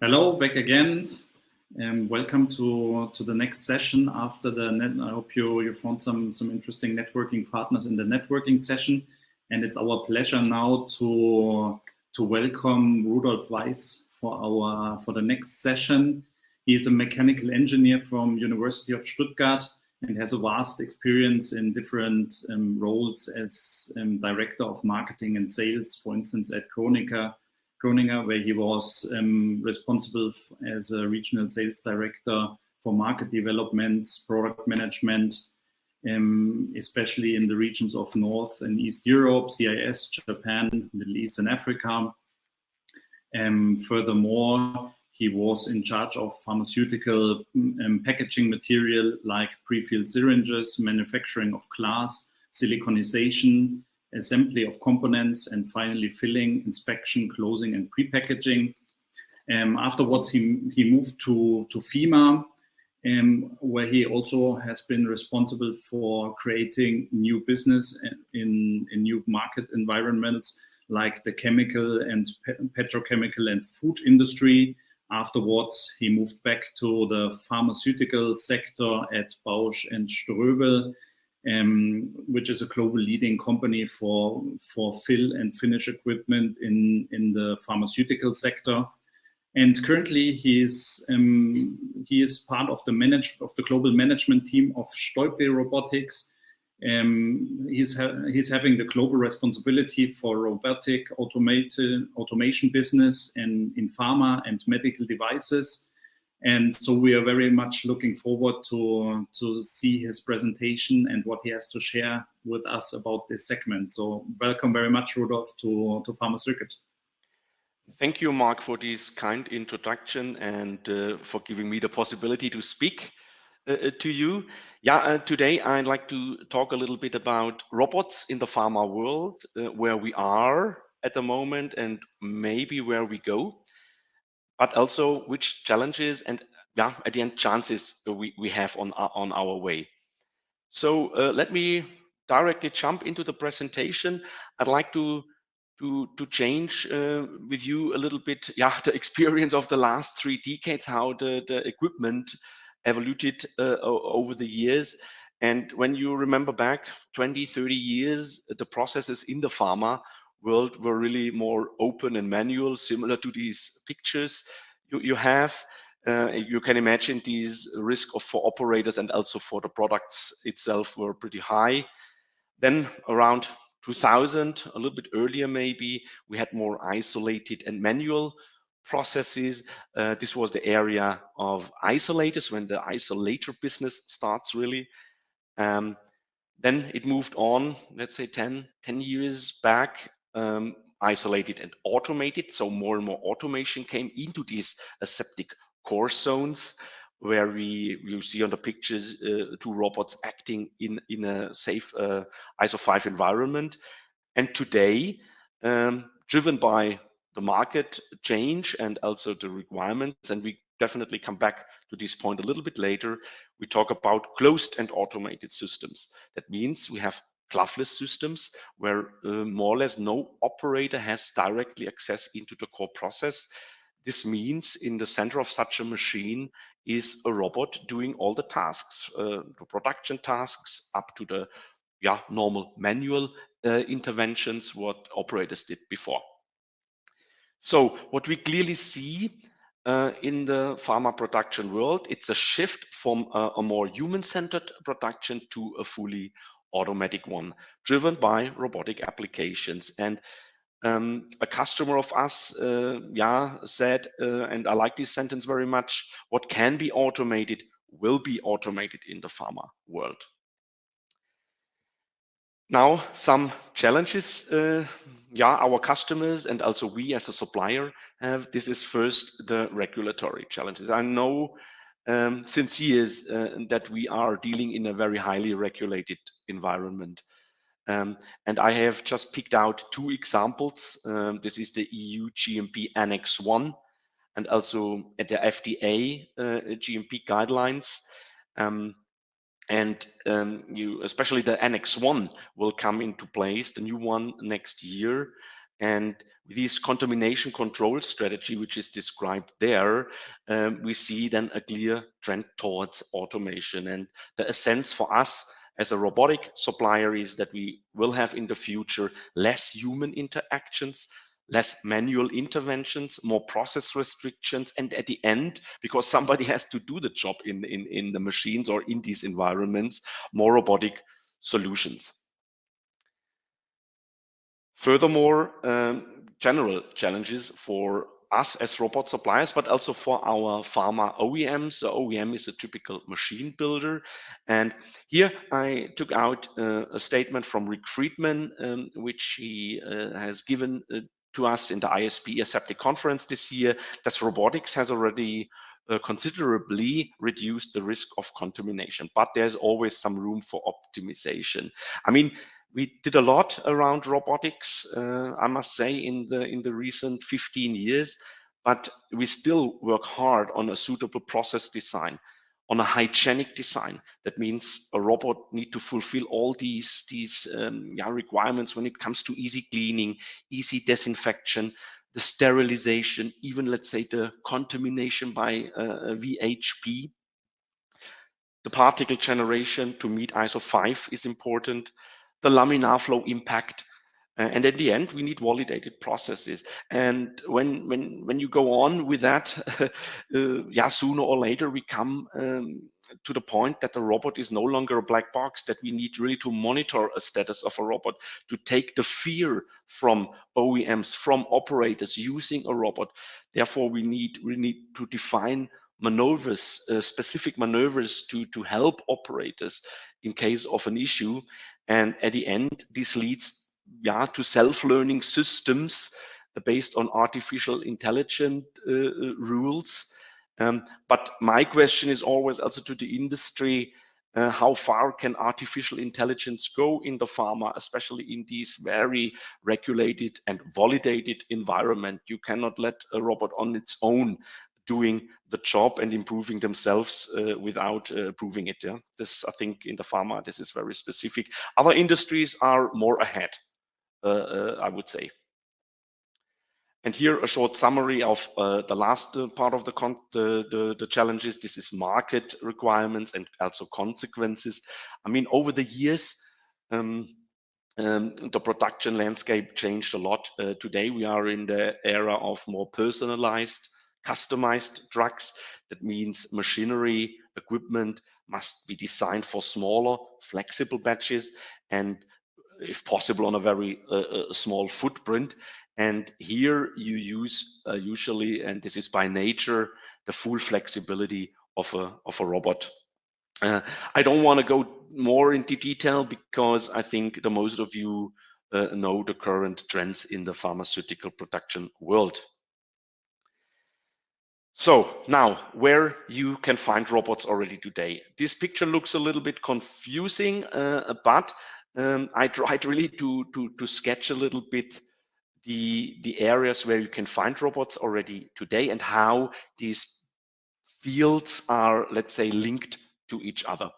Hello, back again. Welcome to the next session after the net. I hope you found some interesting networking partners in the networking session, and it's our pleasure now to welcome Rudolf Weiss for the next session. He's a mechanical engineer from University of Stuttgart and has a vast experience in different roles as director of marketing and sales, for instance, at Kroninger, where he was responsible as a regional sales director for market development, product management, especially in the regions of North and East Europe, CIS, Japan, Middle East and Africa. Furthermore, he was in charge of pharmaceutical packaging material like pre-filled syringes, manufacturing of glass, siliconization, assembly of components, and finally filling, inspection, closing, and pre-packaging. Afterwards, he moved to Pharma, where he also has been responsible for creating new business in new market environments like the chemical and petrochemical and food industry. Afterwards, he moved back to the pharmaceutical sector at Bausch and Ströbel, which is a global leading company for fill and finish equipment in the pharmaceutical sector. And currently, he is part of the global management team of Stolpe Robotics. He's having the global responsibility for robotic automation business in pharma and medical devices. And so we are very much looking forward to see his presentation and what he has to share with us about this segment. So welcome very much, Rudolf, to Pharmacircuit. Thank you, Mark, for this kind introduction and for giving me the possibility to speak to you. Today I'd like to talk a little bit about robots in the pharma world, where we are at the moment and maybe where we go, but also which challenges and at the end chances we have on our way. So let me directly jump into the presentation. I'd like to change with you a little bit the experience of the last 3 decades, how the equipment evolved over the years. And when you remember back 20-30 years, the processes in the pharma world were really more open and manual, similar to these pictures you have. You can imagine these risks for operators and also for the products itself were pretty high. Then around 2000, a little bit earlier maybe, we had more isolated and manual processes. This was the area of isolators, when the isolator business starts really. Then it moved on, let's say 10 years back, isolated and automated. So more and more automation came into these aseptic core zones, where you see on the pictures 2 robots acting in a safe ISO 5 environment. And today, driven by the market change and also the requirements, and we definitely come back to this point a little bit later, we talk about closed and automated systems. That means we have gloveless systems where more or less no operator has directly access into the core process. This means in the center of such a machine is a robot doing all the tasks, the production tasks up to the normal manual interventions what operators did before. So what we clearly see in the pharma production world, it's a shift from a more human-centered production to a fully automatic one, driven by robotic applications. And a customer of us said, and I like this sentence very much, what can be automated will be automated in the pharma world. Now, some challenges our customers and also we as a supplier have. This is first the regulatory challenges. I know since years that we are dealing in a very highly regulated environment. And I have just picked out 2 examples. This is the EU GMP Annex 1 and also at the FDA GMP guidelines. Especially the Annex 1 will come into place, the new one next year. And with this contamination control strategy, which is described there, we see then a clear trend towards automation. And the essence for us as a robotic supplier is that we will have in the future less human interactions, less manual interventions, more process restrictions, and at the end, because somebody has to do the job in the machines or in these environments, more robotic solutions. Furthermore, general challenges for us as robot suppliers, but also for our pharma OEMs. The OEM is a typical machine builder. And here I took out a statement from Rick Friedman, which he has given to us in the ISP Aseptic conference this year, that robotics has already considerably reduced the risk of contamination, but there's always some room for optimization. I mean, we did a lot around robotics, I must say, in the recent 15 years, but we still work hard on a suitable process design, on a hygienic design. That means a robot need to fulfill all these requirements when it comes to easy cleaning, easy disinfection, the sterilization, even let's say the contamination by VHP. The particle generation to meet ISO 5 is important. The laminar flow impact. And at the end, we need validated processes. And when you go on with that, sooner or later we come to the point that the robot is no longer a black box, that we need really to monitor a status of a robot, to take the fear from OEMs, from operators using a robot. Therefore, we need to define maneuvers, specific maneuvers to help operators in case of an issue. And at the end, this leads to self-learning systems based on artificial intelligence rules. But my question is always also to the industry, how far can artificial intelligence go in the pharma, especially in these very regulated and validated environment? You cannot let a robot on its own doing the job and improving themselves without proving it. Yeah, this, I think, in the pharma, this is very specific. Other industries are more ahead, I would say. And here a short summary of the last part of the challenges. This is market requirements and also consequences. I mean, over the years, the production landscape changed a lot. Today we are in the era of more personalized, customized drugs. That means machinery, equipment must be designed for smaller, flexible batches, and if possible on a very small footprint. And here you use usually, and this is by nature, the full flexibility of a robot. I don't want to go more into detail because I think the most of you know the current trends in the pharmaceutical production world. So now, where you can find robots already today. This picture looks a little bit confusing, but I tried really to sketch a little bit the areas where you can find robots already today and how these fields are, let's say, linked to each other.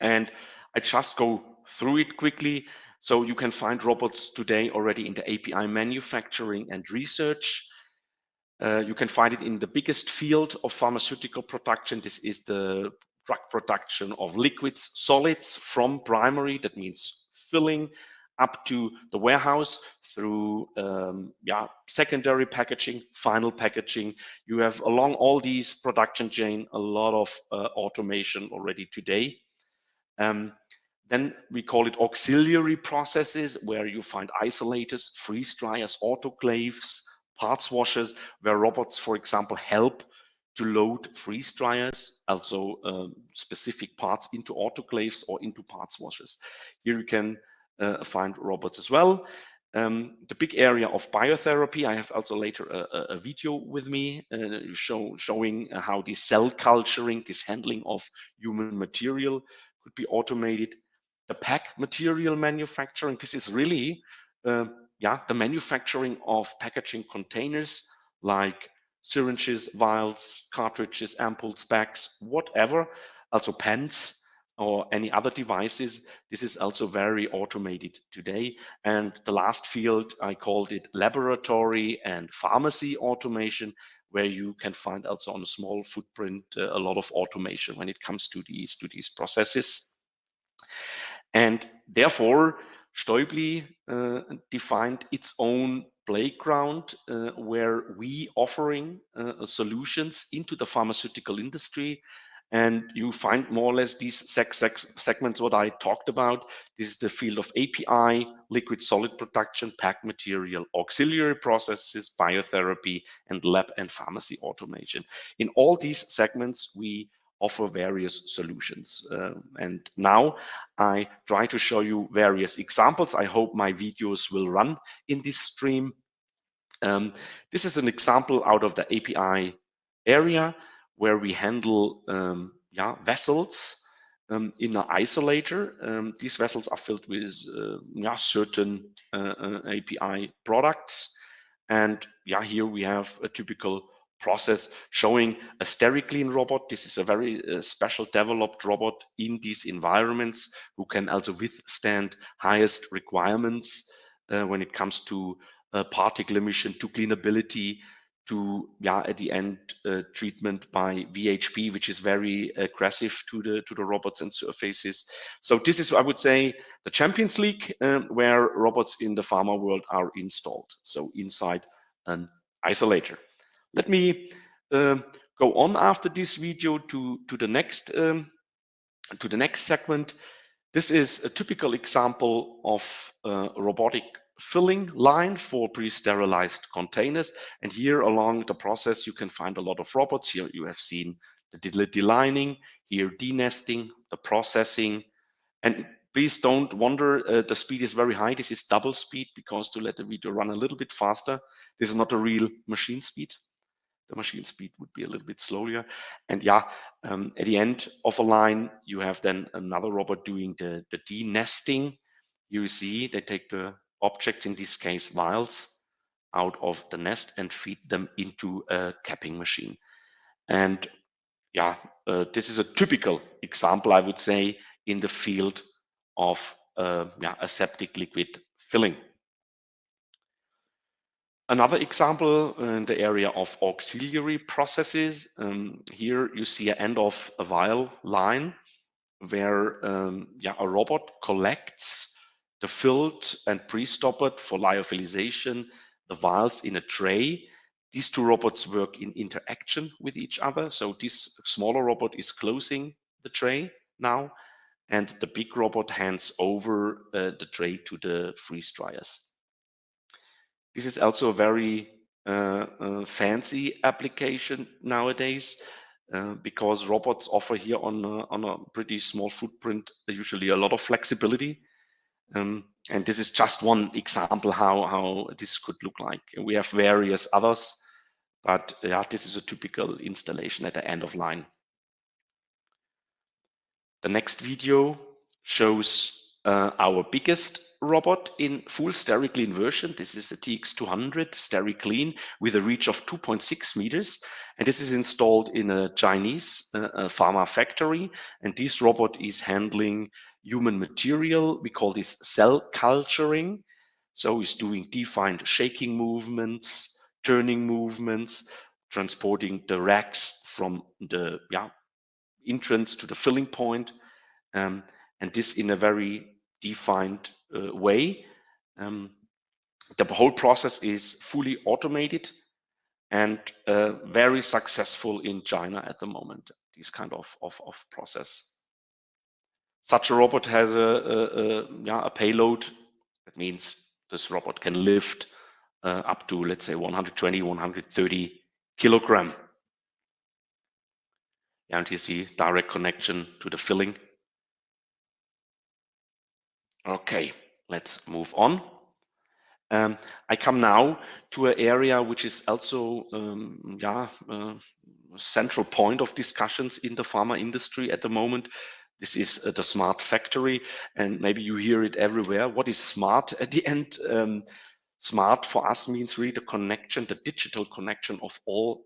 And I just go through it quickly. So you can find robots today already in the API manufacturing and research. You can find it in the biggest field of pharmaceutical production. This is the drug production of liquids, solids from primary, that means filling, up to the warehouse through secondary packaging, final packaging. You have along all these production chain a lot of automation already today. Then we call it auxiliary processes, where you find isolators, freeze dryers, autoclaves, parts washers, where robots, for example, help to load freeze dryers, also specific parts into autoclaves or into parts washers. Here you can find robots as well. The big area of biotherapy, I have also later a video with me showing how this cell culturing, this handling of human material could be automated. The pack material manufacturing, this is really the manufacturing of packaging containers like syringes, vials, cartridges, ampoules, bags, whatever, also pens. or any other devices. This is also very automated today. And the last field, I called it laboratory and pharmacy automation, where you can find also on a small footprint a lot of automation when it comes to these processes. And therefore, Stäubli defined its own playground where we offering solutions into the pharmaceutical industry. And you find more or less these segments what I talked about. This is the field of API, liquid solid production, pack material, auxiliary processes, biotherapy, and lab and pharmacy automation. In all these segments, we offer various solutions. And now I try to show you various examples. I hope my videos will run in this stream. This is an example out of the API area where we handle vessels in an isolator. These vessels are filled with certain API products. And here we have a typical process showing a SteriClean robot. This is a very special developed robot in these environments who can also withstand highest requirements when it comes to particle emission, to cleanability, to at the end treatment by VHP, which is very aggressive to the robots and surfaces. So this is, I would say, the Champions League where robots in the pharma world are installed. So inside an isolator. Let me go on after this video to the next segment. This is a typical example of a robotic filling line for pre-sterilized containers. And here along the process, you can find a lot of robots. Here you have seen the delining, here denesting, the processing. And please don't wonder, the speed is very high. This is double speed because to let the video run a little bit faster, this is not a real machine speed. The machine speed would be a little bit slower. And at the end of a line, you have then another robot doing the denesting. You see they take the objects, in this case vials, out of the nest and feed them into a capping machine. And this is a typical example, I would say, in the field of aseptic liquid filling. Another example in the area of auxiliary processes. Here you see an end of a vial line where a robot collects the filled and pre-stoppered for lyophilization, the vials in a tray. These two robots work in interaction with each other. So this smaller robot is closing the tray now, and the big robot hands over the tray to the freeze dryers. This is also a very fancy application nowadays because robots offer here on a pretty small footprint usually a lot of flexibility. And this is just one example how this could look like. We have various others, but this is a typical installation at the end of line. The next video shows our biggest robot in full SteriClean version. This is a TX200 SteriClean with a reach of 2.6 meters. And this is installed in a Chinese pharma factory. And this robot is handling human material. We call this cell culturing. So it's doing defined shaking movements, turning movements, transporting the racks from the entrance to the filling point. And this in a very defined way. The whole process is fully automated and very successful in China at the moment, this kind of process. Such a robot has a payload. That means this robot can lift up to, let's say, 120, 130 kilogram. And you see direct connection to the filling. Okay, let's move on. I come now to an area which is also a central point of discussions in the pharma industry at the moment. This is the smart factory, and maybe you hear it everywhere. What is smart at the end? Smart for us means really the connection, the digital connection of all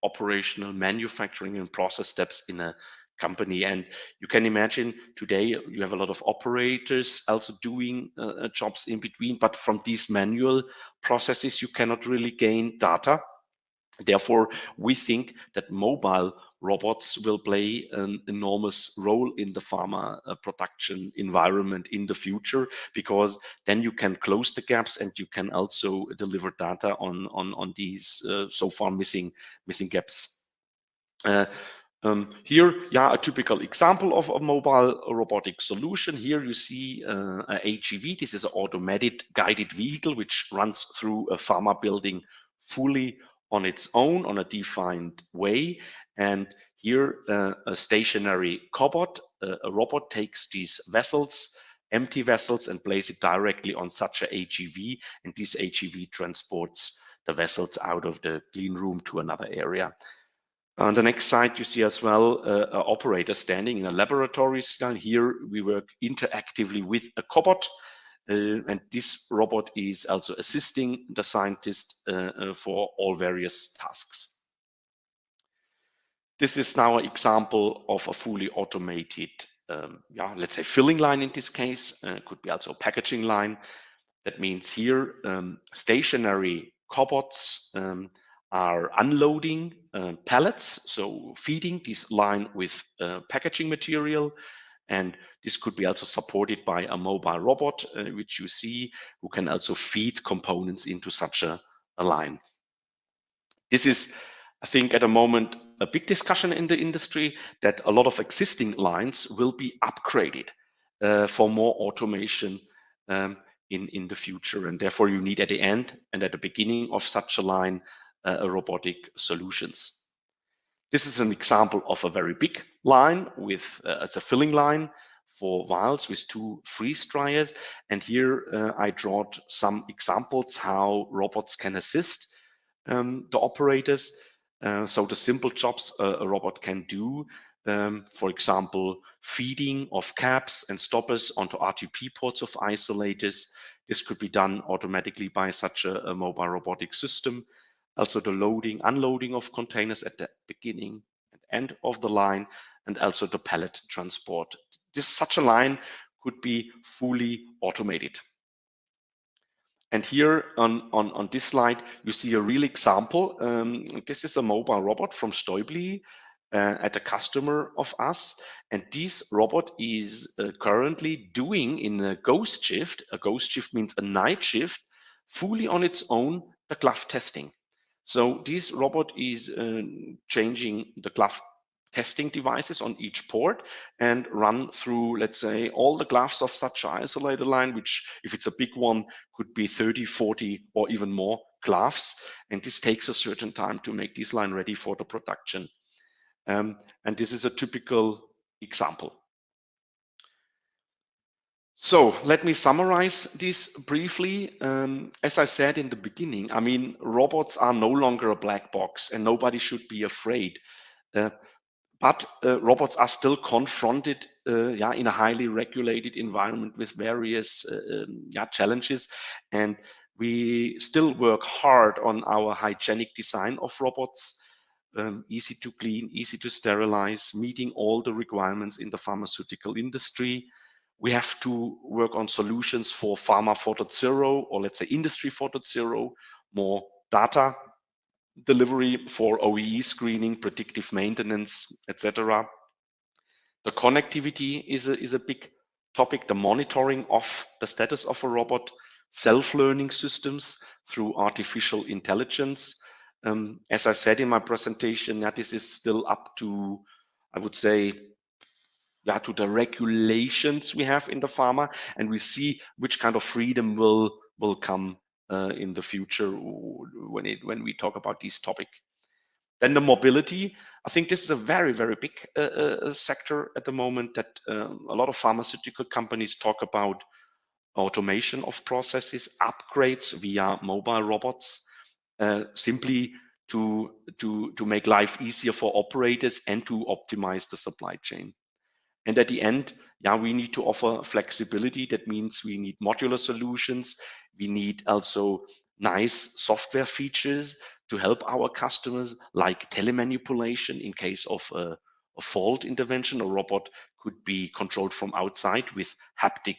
operational manufacturing and process steps in a company. And you can imagine today you have a lot of operators also doing jobs in between, but from these manual processes you cannot really gain data. Therefore, we think that mobile robots will play an enormous role in the pharma production environment in the future, because then you can close the gaps and you can also deliver data on these so far missing gaps. Here, a typical example of a mobile robotic solution. Here you see a AGV. This is an automated guided vehicle which runs through a pharma building fully on its own, on a defined way. And here a stationary cobot, a robot takes these vessels, empty vessels, and places it directly on such a AGV, and this AGV transports the vessels out of the clean room to another area. On the next slide, you see as well an operator standing in a laboratory style. Here we work interactively with a cobot, and this robot is also assisting the scientist for all various tasks. This is now an example of a fully automated, let's say filling line in this case. Could be also a packaging line. That means here stationary cobots are unloading pallets, so feeding this line with packaging material. And this could be also supported by a mobile robot, which you see, who can also feed components into such a line. This is, I think, at the moment, a big discussion in the industry, that a lot of existing lines will be upgraded for more automation in the future. And therefore you need at the end and at the beginning of such a line robotic solutions. This is an example of a very big line with it's a filling line for vials with 2 freeze dryers. And here I draw some examples how robots can assist the operators. So the simple jobs a robot can do, for example, feeding of caps and stoppers onto RTP ports of isolators. This could be done automatically by such a mobile robotic system. Also the loading, unloading of containers at the beginning and end of the line, and also the pallet transport. Such a line could be fully automated. And here on this slide, you see a real example. This is a mobile robot from Stäubli at a customer of us. And this robot is currently doing in a ghost shift. A ghost shift means a night shift, fully on its own, the glove testing. So this robot is changing the glove testing devices on each port and run through, let's say, all the gloves of such an isolator line, which if it's a big one could be 30, 40 or even more gloves. And this takes a certain time to make this line ready for the production. And this is a typical example. So let me summarize this briefly. As I said in the beginning, I mean, robots are no longer a black box and nobody should be afraid. But robots are still confronted in a highly regulated environment with various challenges. And we still work hard on our hygienic design of robots, easy to clean, easy to sterilize, meeting all the requirements in the pharmaceutical industry. We have to work on solutions for Pharma 4.0, or let's say Industry 4.0, more data delivery for OEE screening, predictive maintenance, etc. The connectivity is a big topic, the monitoring of the status of a robot, self-learning systems through artificial intelligence. As I said in my presentation, this is still up to, I would say, to the regulations we have in the pharma, and we see which kind of freedom will come in the future when we talk about this topic. Then the mobility, I think this is a very, very big sector at the moment, that a lot of pharmaceutical companies talk about automation of processes, upgrades via mobile robots, simply to make life easier for operators and to optimize the supply chain. And at the end, we need to offer flexibility. That means we need modular solutions. We need also nice software features to help our customers, like telemanipulation in case of a fault intervention. A robot could be controlled from outside with haptic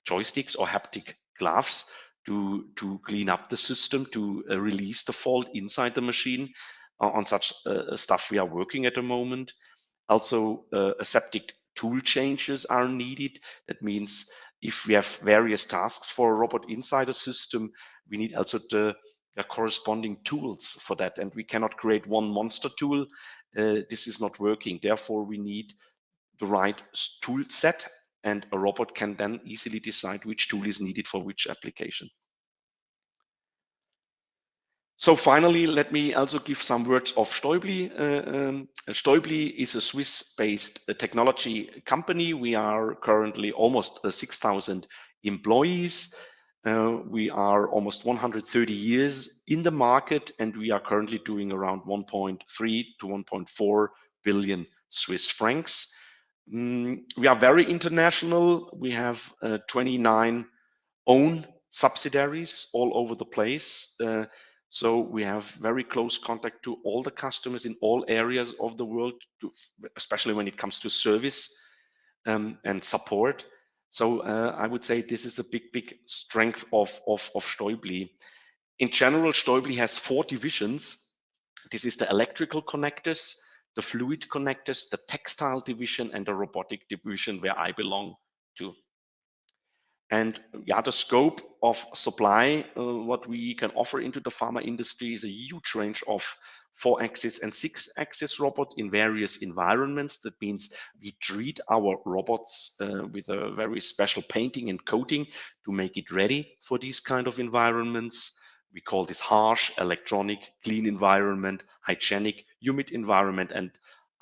joysticks or haptic gloves to clean up the system, to release the fault inside the machine. On such stuff we are working at the moment. Also, aseptic tool changes are needed. That means if we have various tasks for a robot inside a system, we need also the corresponding tools for that. And we cannot create one monster tool. This is not working. Therefore, we need the right tool set, and a robot can then easily decide which tool is needed for which application. So finally, let me also give some words of Stäubli. Stäubli is a Swiss-based technology company. We are currently almost 6,000 employees. We are almost 130 years in the market, and we are currently doing around 1.3 to 1.4 billion Swiss francs. We are very international. We have 29 own subsidiaries all over the place. So we have very close contact to all the customers in all areas of the world, especially when it comes to service and support. So I would say this is a big strength of Stäubli. In general, Stäubli has 4 divisions. This is the electrical connectors, the fluid connectors, the textile division, and the robotic division, where I belong to. And yeah, the scope of supply, what we can offer into the pharma industry is a huge range of 4-axis and 6-axis robot in various environments. That means we treat our robots with a very special painting and coating to make it ready for these kind of environments. We call this harsh, electronic, clean environment, hygienic, humid environment, and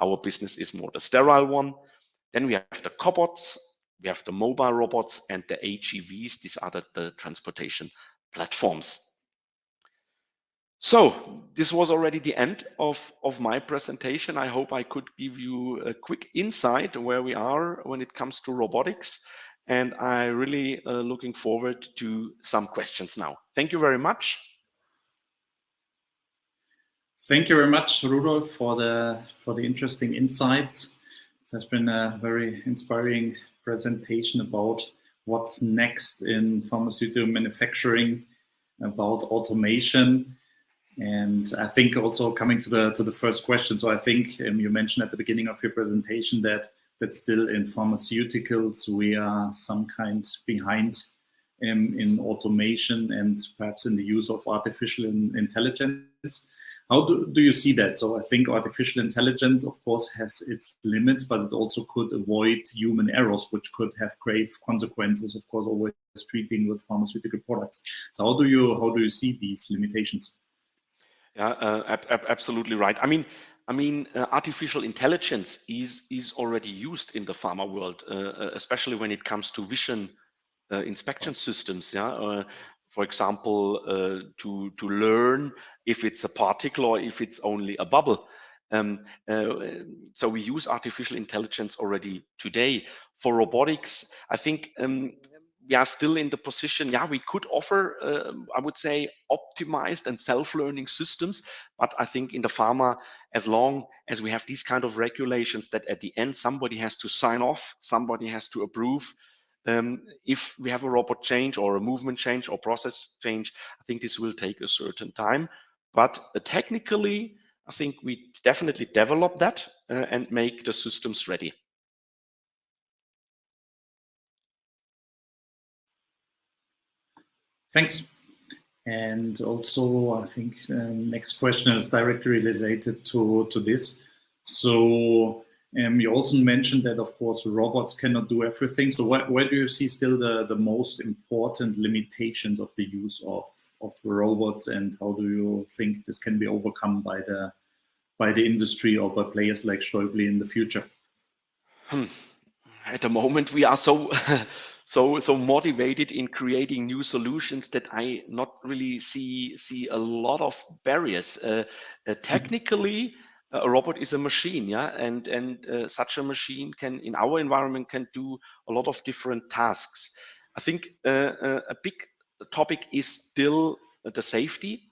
our business is more the sterile one. Then we have the cobots, we have the mobile robots, and the AGVs. These are the transportation platforms. So this was already the end of my presentation. I hope I could give you a quick insight where we are when it comes to robotics. And I really looking forward to some questions now. Thank you very much. Thank you very much, Rudolf, for the interesting insights. It has been a very inspiring presentation about what's next in pharmaceutical manufacturing, about automation. And I think also coming to the first question. So I think you mentioned at the beginning of your presentation that still in pharmaceuticals we are some kind behind in automation and perhaps in the use of artificial intelligence. How do you see that? So I think artificial intelligence, of course, has its limits, but it also could avoid human errors, which could have grave consequences, of course, always treating with pharmaceutical products. So how do you see these limitations? Yeah, absolutely right. I mean, artificial intelligence is already used in the pharma world, especially when it comes to vision inspection systems. Yeah, for example, to learn if it's a particle or if it's only a bubble. So we use artificial intelligence already today. For robotics, I think we are still in the position, yeah, we could offer, I would say, optimized and self-learning systems. But I think in the pharma, as long as we have these kind of regulations that at the end somebody has to sign off, somebody has to approve, if we have a robot change or a movement change or process change, I think this will take a certain time. But technically, I think we definitely develop that and make the systems ready. Thanks. And also, I think next question is directly related to this. So you also mentioned that, of course, robots cannot do everything. So where do you see still the most important limitations of the use of robots, and how do you think this can be overcome by the industry or by players like Stäubli in the future? At the moment, we are so motivated in creating new solutions that I not really see a lot of barriers. Technically, a robot is a machine, yeah, and such a machine can, in our environment, can do a lot of different tasks. I think a big topic is still the safety.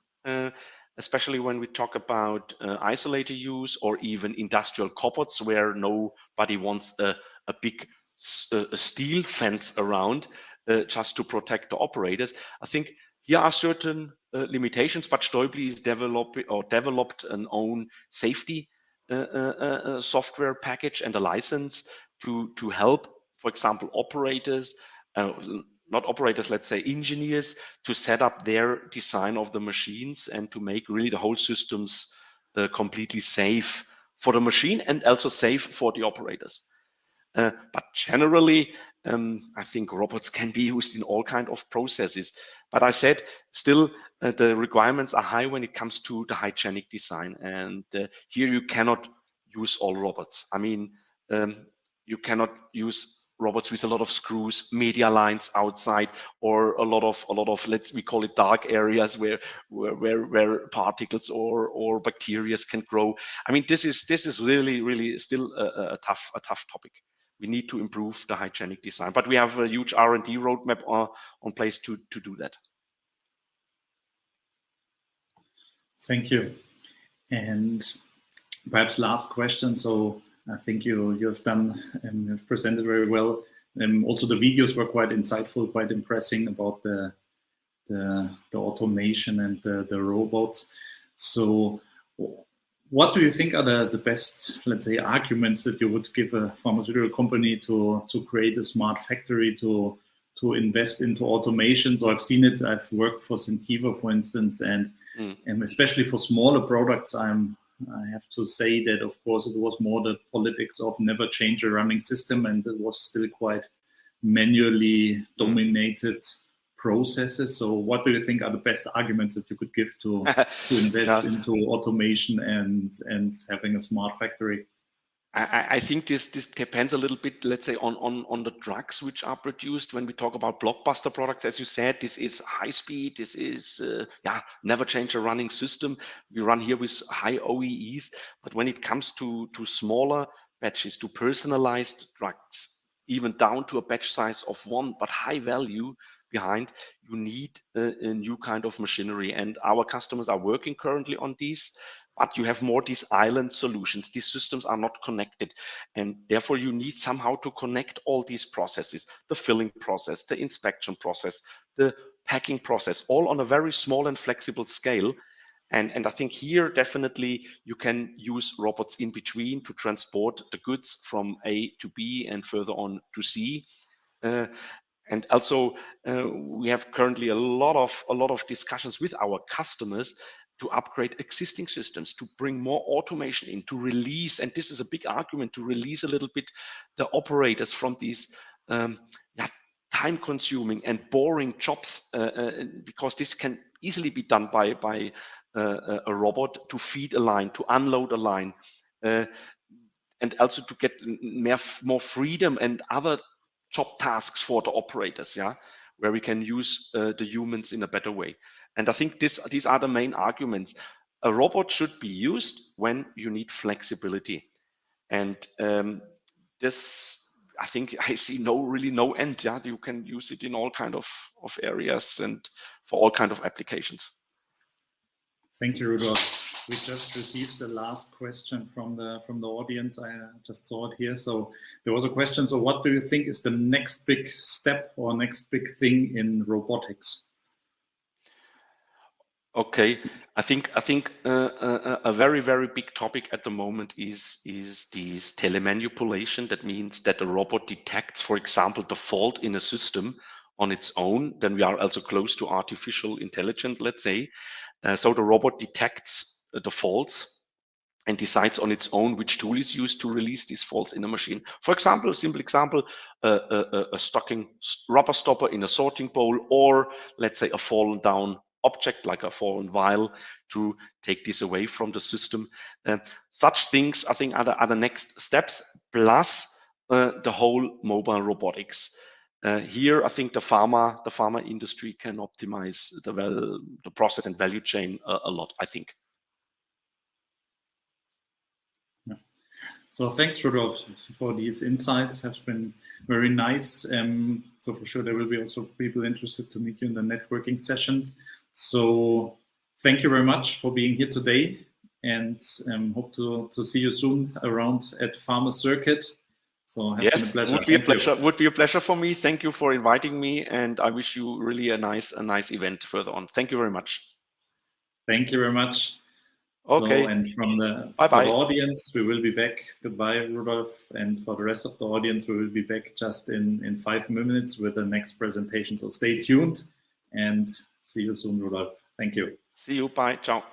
especially when we talk about isolator use or even industrial cupboards where nobody wants a big a steel fence around just to protect the operators. I think here are certain limitations, but Stäubli is developed an own safety software package and a license to help, for example, operators, not operators, let's say engineers, to set up their design of the machines and to make really the whole systems completely safe for the machine and also safe for the operators. But generally, I think robots can be used in all kinds of processes. But I said, still, the requirements are high when it comes to the hygienic design. And here you cannot use all robots. I mean, you cannot use robots with a lot of screws, media lines outside, or a lot of we call it dark areas where particles or bacteria can grow. I mean, this is really still a tough topic. We need to improve the hygienic design, but we have a huge R&D roadmap on place to do that. Thank you. And perhaps last question. So I think you have done and you've presented very well. Also the videos were quite insightful, quite impressive about the automation and the robots. So what do you think are the best, let's say, arguments that you would give a pharmaceutical company to create a smart factory, to invest into automation? So I've seen it. I've worked for Centiva, for instance, and especially for smaller products, I have to say that, of course, it was more the politics of never change a running system, and it was still quite manually dominated processes. So what do you think are the best arguments that you could give to invest into automation and having a smart factory? I think this depends a little bit, let's say, on the drugs which are produced. When we talk about blockbuster products, as you said, this is high speed. This is never change a running system. We run here with high OEEs, but when it comes to smaller batches, to personalized drugs, even down to a batch size of 1, but high value behind, you need a new kind of machinery, and our customers are working currently on these. But you have more these island solutions. These systems are not connected, and therefore you need somehow to connect all these processes: the filling process, the inspection process, the packing process, all on a very small and flexible scale. And I think here definitely you can use robots in between to transport the goods from A to B and further on to C. And also we have currently a lot of discussions with our customers to upgrade existing systems, to bring more automation in, to release, and this is a big argument, to release a little bit the operators from these time-consuming and boring jobs, because this can easily be done by a robot, to feed a line, to unload a line, and also to get more freedom and other job tasks for the operators, where we can use the humans in a better way. And I think these are the main arguments. A robot should be used when you need flexibility. And this, I think I see really no end. You can use it in all kind of areas and for all kind of applications. Thank you, Rudolf. We just received the last question from the audience. I just saw it here. So there was a question. So what do you think is the next big step or next big thing in robotics? Okay, I think a very big topic at the moment is this telemanipulation. That means that a robot detects, for example, the fault in a system on its own. Then we are also close to artificial intelligence, let's say. So the robot detects the faults and decides on its own which tool is used to release these faults in a machine. For example, a simple example, a stocking rubber stopper in a sorting bowl, or let's say a fallen down object like a fallen vial, to take this away from the system. Such things, I think, are the next steps, plus the whole mobile robotics. Here, I think the pharma industry can optimize the process and value chain a lot, I think. So thanks, Rudolf, for these insights. Have been very nice. So for sure, there will be also people interested to meet you in the networking sessions. So thank you very much for being here today, and hope to see you soon around at Pharmacircuit. So has been a pleasure. Would be a pleasure. Would be a pleasure for me. Thank you for inviting me, and I wish you really a nice event further on. Thank you very much. Thank you very much. Okay. So, and from the, bye for the audience, we will be back. Goodbye, Rudolf. And for the rest of the audience, we will be back just in 5 minutes with the next presentation. So stay tuned and see you soon, Rudolf. Thank you. See you. Bye. Ciao.